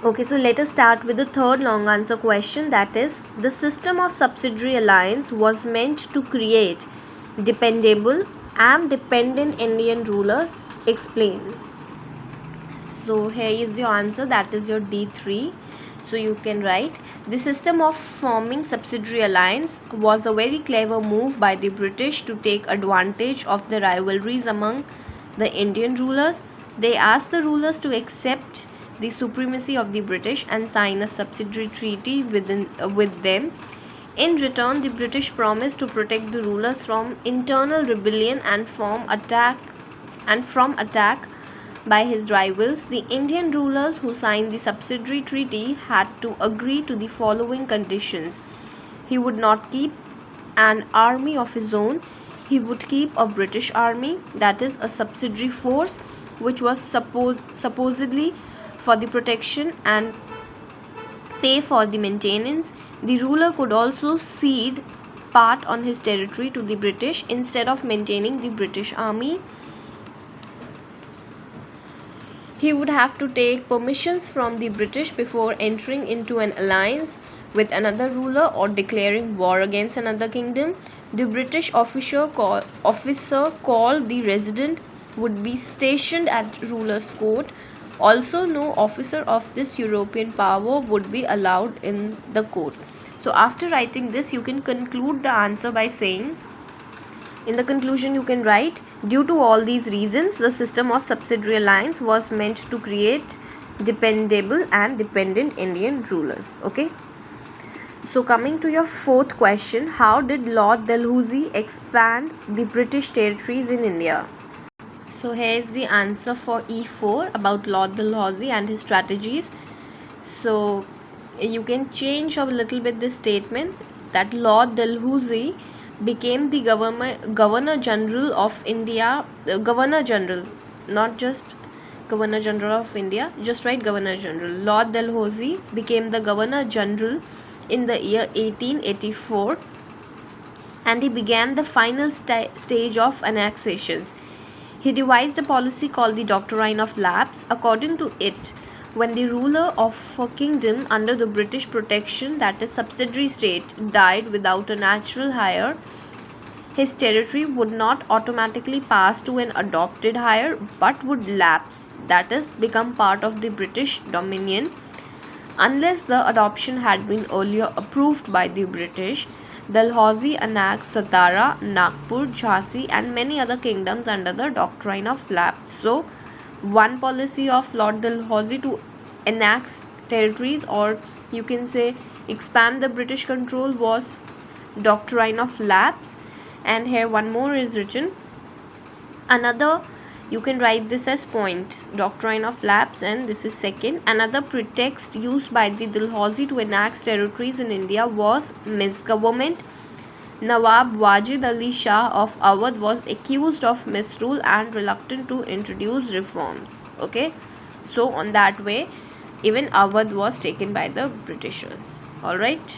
Okay, so let us start with the third long answer question, that is, the system of subsidiary alliance was meant to create dependable and dependent Indian rulers. Explain. So here is your answer, that is your D3. So you can write, the system of forming subsidiary alliance was a very clever move by the British to take advantage of the rivalries among the Indian rulers. They asked the rulers to accept the supremacy of the British and sign a subsidiary treaty with them. In return, the British promised to protect the rulers from internal rebellion and from attack by his rivals. The Indian rulers who signed the subsidiary treaty had to agree to the following conditions. He would not keep an army of his own. He would keep a British army, that is a subsidiary force, which was supposedly for the protection and pay for the maintenance. The ruler could also cede part on his territory to the British instead of maintaining the British army. He would have to take permissions from the British before entering into an alliance with another ruler or declaring war against another kingdom. The British officer called the resident would be stationed at ruler's court. Also, no officer of this European power would be allowed in the court. So after writing this, you can conclude the answer by saying, in the conclusion you can write, due to all these reasons, the system of subsidiary alliance was meant to create dependable and dependent Indian rulers. Okay. So coming to your fourth question, how did Lord Dalhousie expand the British territories in India? So here is the answer for E4 about Lord Dalhousie and his strategies. So you can change a little bit this statement, that Lord Dalhousie became the Governor General of India, Governor General, not just Governor General of India, just write Governor General. Lord Dalhousie became the Governor General in the year 1884, and he began the final stage of annexations. He devised a policy called the Doctrine of Lapse. According to it, when the ruler of a kingdom under the British protection, that is subsidiary state, died without a natural heir, his territory would not automatically pass to an adopted heir but would lapse, that is, become part of the British dominion, unless the adoption had been earlier approved by the British. Dalhousie annexed Satara, Nagpur, Jhansi and many other kingdoms under the Doctrine of Lapse. So, one policy of Lord Dalhousie to annex territories, or you can say expand the British control, was Doctrine of Lapse. And here one more is written, another, you can write this as point, Doctrine of Lapse, and this is second. Another pretext used by the Dalhousie to annex territories in India was misgovernment. Nawab Wajid Ali Shah of Awadh was accused of misrule and reluctant to introduce reforms. Okay, so on that way, even Awadh was taken by the Britishers. Alright.